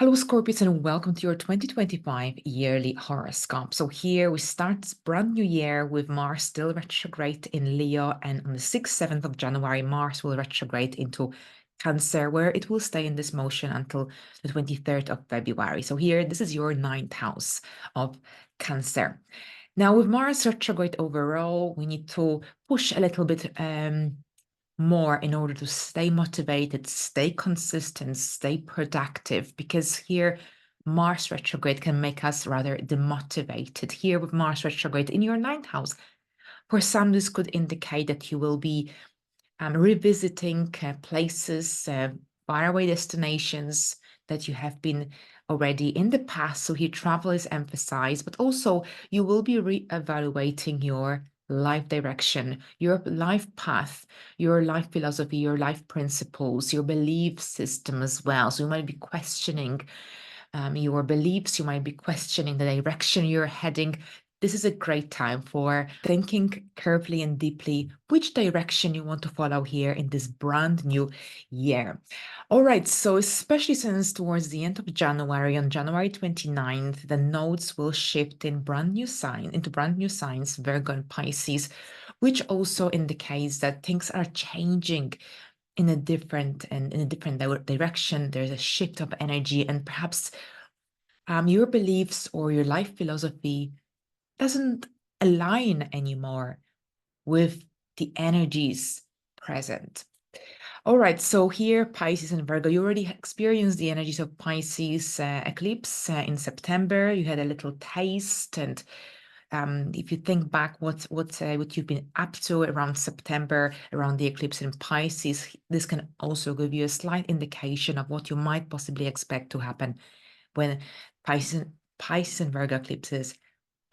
Hello, Scorpios, and welcome to your 2025 yearly horoscope. So here we start this brand new year with Mars still retrograde in Leo, and on the 6th, 7th of January, Mars will retrograde into Cancer, where it will stay in this motion until the 23rd of February. So here, this is your ninth house of Cancer. Now, with Mars retrograde overall, we need to push a little bit more in order to stay motivated, stay consistent, stay productive, because here Mars retrograde can make us rather demotivated. Here with Mars retrograde in your ninth house, for some, this could indicate that you will be revisiting places, faraway destinations that you have been already in the past. So here travel is emphasized, but also you will be re-evaluating your life direction, your life path, your life philosophy, your life principles, your belief system as well. So you might be questioning your beliefs, you might be questioning the direction you're heading. This is a great time for thinking carefully and deeply which direction you want to follow here in this brand new year. All right, so especially since towards the end of January, on January 29th, the nodes will shift into brand new signs, Virgo and Pisces, which also indicates that things are changing in a different direction. There's a shift of energy, and perhaps your beliefs or your life philosophy doesn't align anymore with the energies present. All right, so here, Pisces and Virgo, you already experienced the energies of Pisces eclipse in September. You had a little taste, and if you think back what you've been up to around September, around the eclipse in Pisces, this can also give you a slight indication of what you might possibly expect to happen when Pisces and Virgo eclipses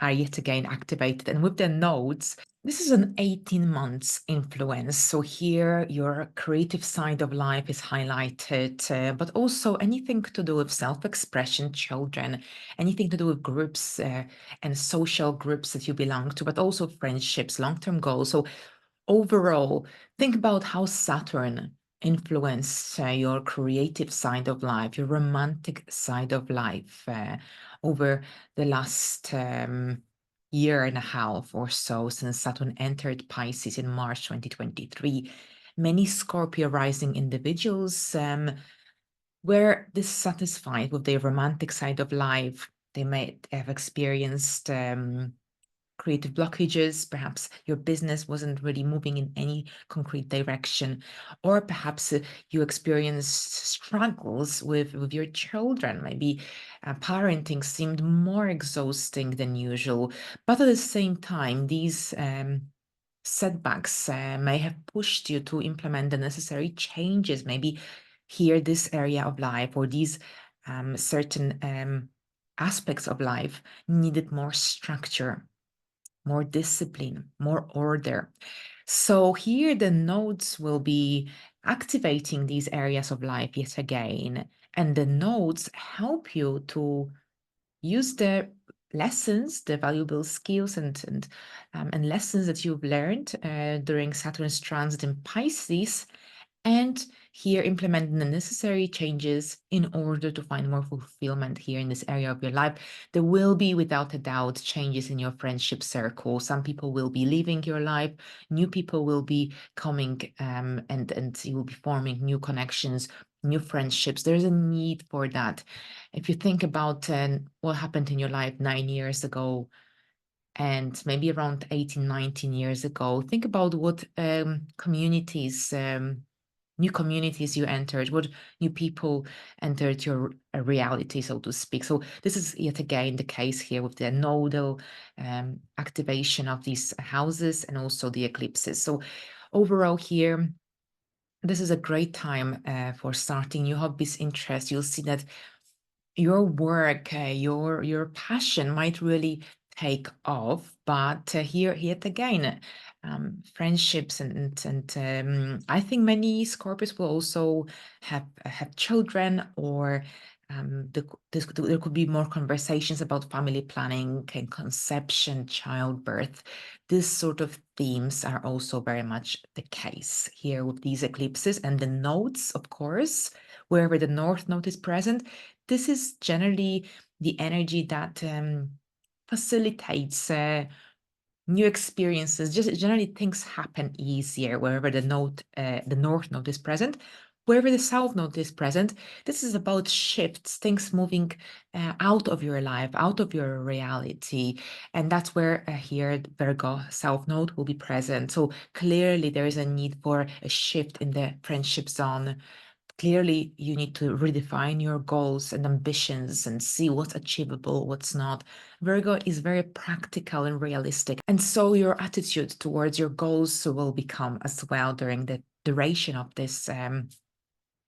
are yet again activated. And with the nodes, this is an 18 months influence. So here your creative side of life is highlighted, but also anything to do with self-expression, children, anything to do with groups and social groups that you belong to, but also friendships, long-term goals. So overall, think about how Saturn influence your creative side of life, your romantic side of life over the last year and a half or so since Saturn entered Pisces in March 2023. Many Scorpio rising individuals were dissatisfied with their romantic side of life. They might have experienced creative blockages. Perhaps your business wasn't really moving in any concrete direction, or perhaps you experienced struggles with your children. Maybe parenting seemed more exhausting than usual, but at the same time, these setbacks may have pushed you to implement the necessary changes. Maybe here, this area of life or these certain aspects of life needed more structure, more discipline, more order. So here the nodes will be activating these areas of life yet again. And the nodes help you to use the lessons, the valuable skills and lessons that you've learned during Saturn's transit in Pisces, and here implementing the necessary changes in order to find more fulfillment here in this area of your life. There will be, without a doubt, changes in your friendship circle. Some people will be leaving your life, new people will be coming, and you will be forming new connections, new friendships. There's a need for that. If you think about what happened in your life 9 years ago, and maybe around 18, 19 years ago, think about what communities, new communities you entered, what new people entered your reality, so to speak. So this is yet again the case here with the nodal activation of these houses and also the eclipses. So overall here, this is a great time for starting new hobbies, interests. You'll see that your work, your passion might really take off, but here yet again, friendships and I think many Scorpios will also have children, or there could be more conversations about family planning and conception, childbirth. This sort of themes are also very much the case here with these eclipses and the nodes, of course, wherever the North Node is present. this is generally the energy that facilitates new experiences. Just generally things happen easier wherever the North Node is present. Wherever the South Node is present, this is about shifts, things moving out of your life, out of your reality. And that's where here Virgo South Node will be present. So clearly there is a need for a shift in the friendship zone. Clearly, you need to redefine your goals and ambitions and see what's achievable, what's not. Virgo is very practical and realistic. And so your attitude towards your goals will become as well during the duration of this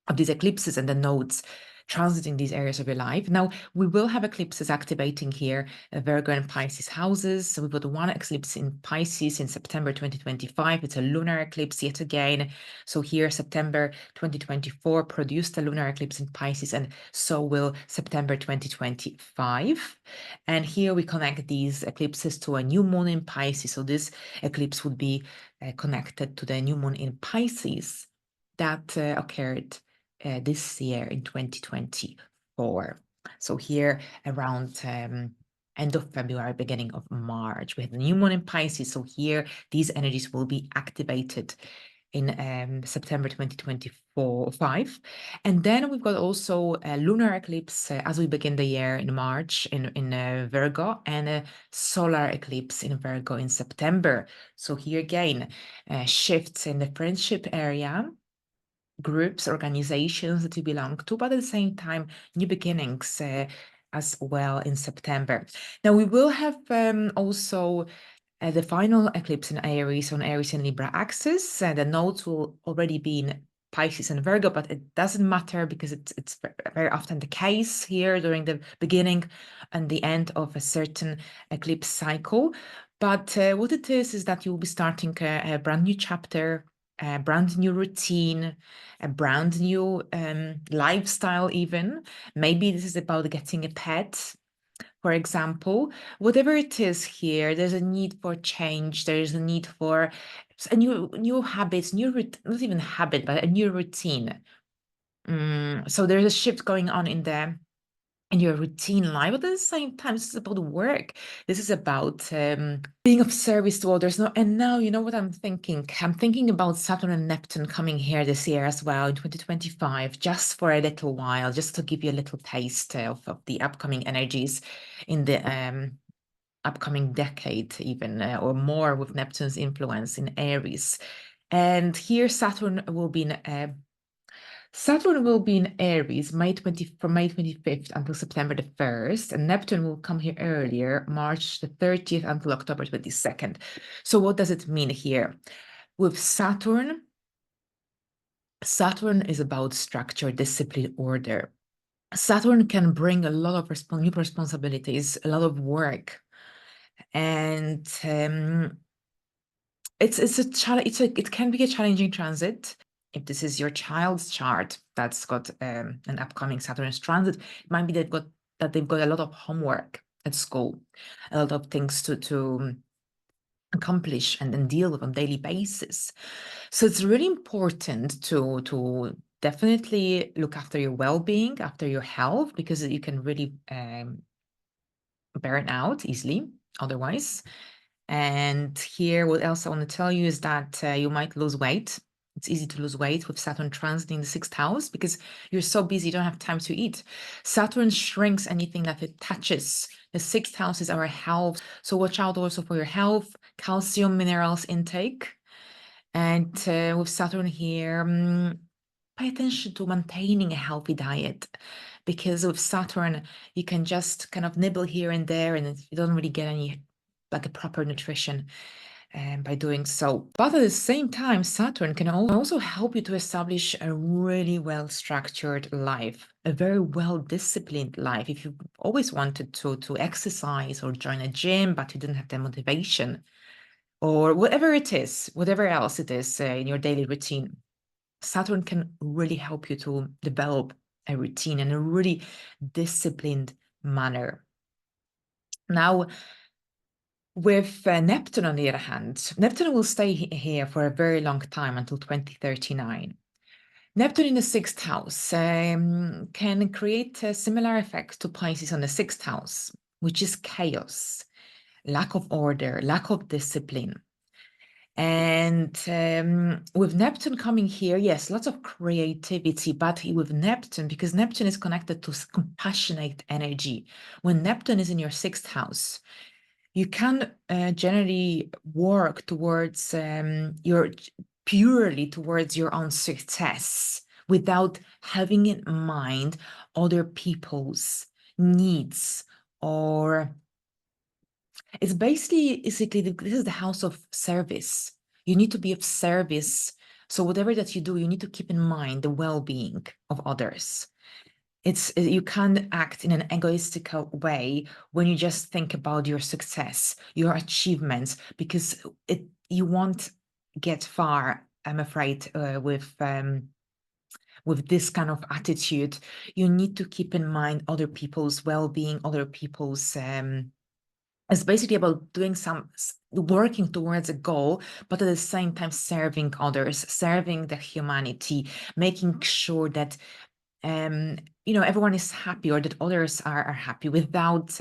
of these eclipses and the nodes transiting these areas of your life. Now, we will have eclipses activating here, Virgo and Pisces houses. So we've got one eclipse in Pisces in September 2025. It's a lunar eclipse yet again. So here, September 2024 produced a lunar eclipse in Pisces, and so will September 2025. And here we connect these eclipses to a new moon in Pisces. So this eclipse would be connected to the new moon in Pisces that occurred this year in 2024. So here around end of February, beginning of March, we have the new moon in Pisces. So here these energies will be activated in September 2024-5. And then we've got also a lunar eclipse as we begin the year in March in Virgo, and a solar eclipse in Virgo in September. So here again, shifts in the friendship area, groups, organizations that you belong to, but at the same time, new beginnings as well in September. Now, we will have also the final eclipse in Aries on Aries and Libra axis. The nodes will already be in Pisces and Virgo, but it doesn't matter because it's very often the case here during the beginning and the end of a certain eclipse cycle. But what it is that you'll be starting a brand new chapter, a brand new routine, a brand new lifestyle even. Maybe this is about getting a pet, for example. Whatever it is here, there's a need for change. There's a need for a new habits, not even habit, but a new routine. So there's a shift going on in your routine life, but at the same time, this is about work. This is about being of service to others. And now, you know what I'm thinking? I'm thinking about Saturn and Neptune coming here this year as well in 2025, just for a little while, just to give you a little taste of the upcoming energies in the upcoming decade, even or more, with Neptune's influence in Aries. And here, Saturn will be in Aries from May 25th until September the 1st, and Neptune will come here earlier, March the 30th until October 22nd. So what does it mean here? With Saturn is about structure, discipline, order. Saturn can bring a lot of new responsibilities, a lot of work, and it can be a challenging transit. If this is your child's chart that's got an upcoming Saturn's transit, it might be they've got a lot of homework at school, a lot of things to accomplish and deal with on a daily basis. So it's really important to definitely look after your well-being, after your health, because you can really burn out easily otherwise. And here, what else I want to tell you is that you might lose weight. It's easy to lose weight with Saturn transiting the sixth house because you're so busy, you don't have time to eat. Saturn shrinks anything that it touches. The sixth house is our health. So watch out also for your health, calcium, minerals intake. And with Saturn here, pay attention to maintaining a healthy diet, because with Saturn, you can just kind of nibble here and there and you don't really get any like a proper nutrition by doing so. But at the same time, Saturn can also help you to establish a really well-structured life, a very well-disciplined life. If you've always wanted to exercise or join a gym, but you didn't have the motivation, or whatever it is, whatever else it is in your daily routine, Saturn can really help you to develop a routine in a really disciplined manner. Now, with Neptune, on the other hand, Neptune will stay here for a very long time until 2039. Neptune in the sixth house can create a similar effect to Pisces on the sixth house, which is chaos, lack of order, lack of discipline. And with Neptune coming here, yes, lots of creativity, but with Neptune, because Neptune is connected to compassionate energy. When Neptune is in your sixth house, you can generally work towards purely towards your own success without having in mind other people's needs, or it's basically this is the house of service. You need to be of service. So whatever that you do, you need to keep in mind the well-being of others. You can't act in an egoistical way when you just think about your success, your achievements, because you won't get far, I'm afraid, with this kind of attitude. You need to keep in mind other people's well-being, other people's it's basically about doing working towards a goal, but at the same time serving others, serving the humanity, making sure that everyone is happy, or that others are happy, without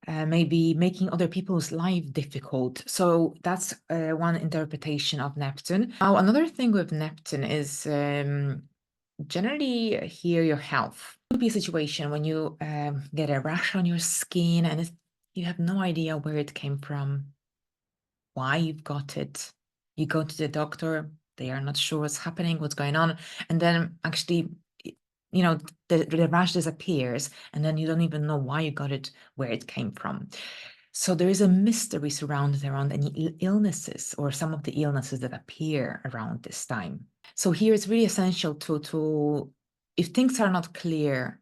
maybe making other people's life difficult. So that's one interpretation of Neptune. Now, another thing with Neptune is generally here your health. It could be a situation when you get a rash on your skin and you have no idea where it came from, why you've got it. You go to the doctor, they are not sure what's happening, what's going on, and then actually, the rash disappears, and then you don't even know why you got it, where it came from. So there is a mystery surrounded around any illnesses, or some of the illnesses that appear around this time. So here it's really essential to if things are not clear,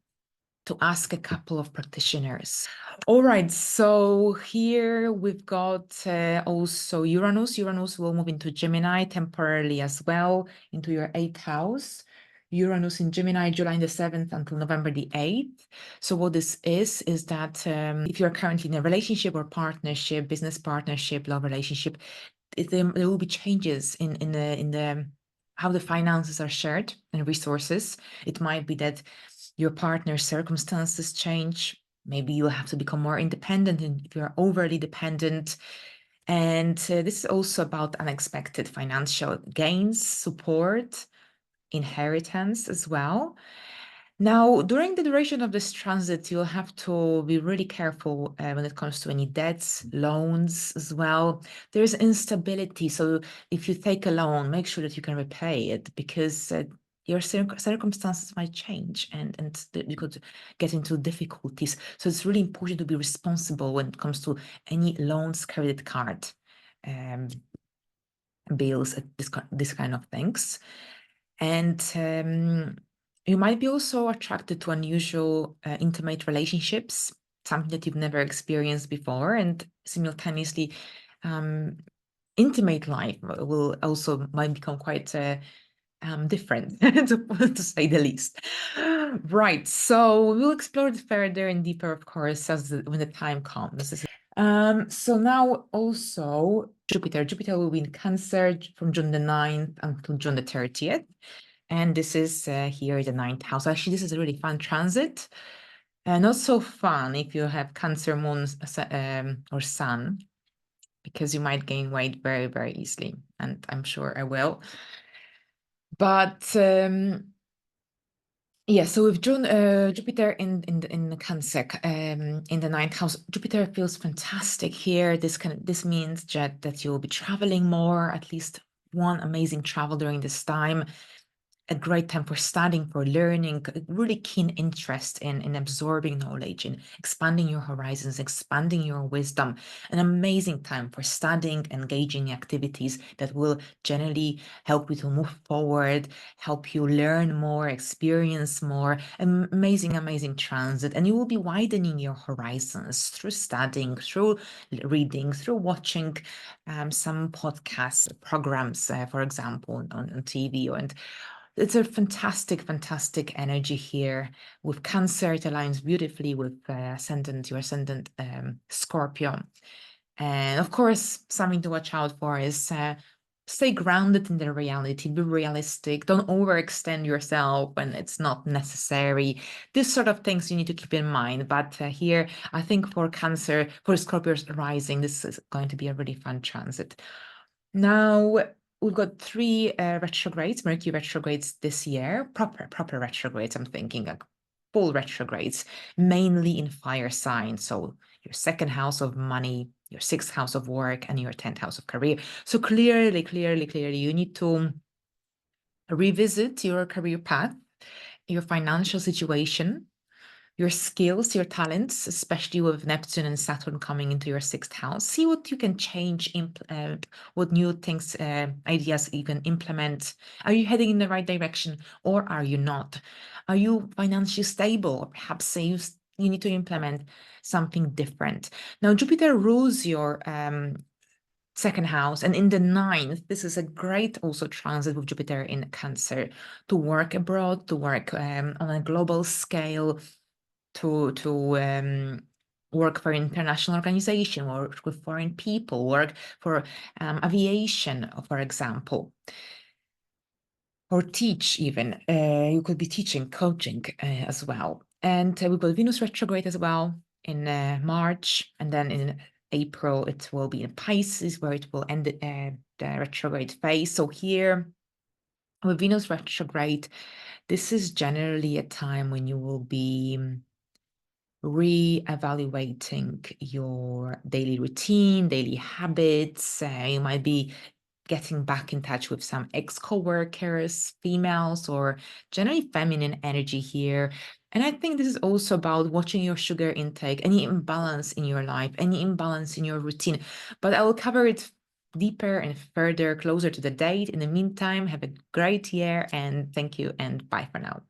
to ask a couple of practitioners. All right, so here we've got also Uranus. Uranus will move into Gemini temporarily as well, into your 8th house. Uranus in Gemini, July the 7th until November the 8th. So what this is that if you're currently in a relationship or partnership, business partnership, love relationship, there will be changes in the how the finances are shared and resources. It might be that your partner's circumstances change. Maybe you'll have to become more independent if you're overly dependent. And this is also about unexpected financial gains, support, inheritance as well. Now, during the duration of this transit, you'll have to be really careful when it comes to any debts, loans as well. There's instability. So if you take a loan, make sure that you can repay it, because your circumstances might change, and you could get into difficulties. So it's really important to be responsible when it comes to any loans, credit card, bills, this kind of things. And you might be also attracted to unusual, intimate relationships, something that you've never experienced before, and simultaneously, intimate life might become quite different, to say the least. Right, so we'll explore it further and deeper, of course, when the time comes. So now also Jupiter will be in Cancer from June the 9th until June the 30th. And this is here the 9th house. Actually, this is a really fun transit. Not so fun if you have Cancer moon or sun, because you might gain weight very, very easily. And I'm sure I will. But yeah, so with Jupiter in the Cancer, in the 9th house, Jupiter feels fantastic here. This means that you'll be traveling more, at least one amazing travel during this time. A great time for studying, for learning, a really keen interest in absorbing knowledge, in expanding your horizons, expanding your wisdom. An amazing time for studying, engaging in activities that will generally help you to move forward, help you learn more, experience more. Amazing, amazing transit. And you will be widening your horizons through studying, through reading, through watching some podcasts, programs, for example, on TV. And it's a fantastic, fantastic energy here. With Cancer, it aligns beautifully with your ascendant Scorpio. And of course, something to watch out for is stay grounded in the reality, be realistic, don't overextend yourself when it's not necessary. These sort of things you need to keep in mind. But here, I think for Cancer, for Scorpio's rising, this is going to be a really fun transit. Now, we've got 3 retrogrades, Mercury retrogrades this year, proper retrogrades, I'm thinking, like full retrogrades, mainly in fire signs. So your 2nd house of money, your 6th house of work, and your 10th house of career. So clearly, you need to revisit your career path, your financial situation, your skills, your talents, especially with Neptune and Saturn coming into your 6th house. See what you can change, what new things, ideas you can implement. Are you heading in the right direction or are you not? Are you financially stable? Or perhaps you need to implement something different. Now, Jupiter rules your 2nd house, and in the 9th, this is a great also transit with Jupiter in Cancer to work abroad, to work on a global scale, to work for international organization, work with foreign people, work for aviation, for example, or teach even. You could be teaching, coaching as well. And we've got Venus retrograde as well in March, and then in April it will be in Pisces, where it will end the retrograde phase. So here, with Venus retrograde, this is generally a time when you will be re-evaluating your daily routine, daily habits. You might be getting back in touch with some ex-co-workers, females, or generally feminine energy here. And I think this is also about watching your sugar intake, any imbalance in your life, any imbalance in your routine. But I will cover it deeper and further closer to the date. In the meantime, have a great year and thank you and bye for now.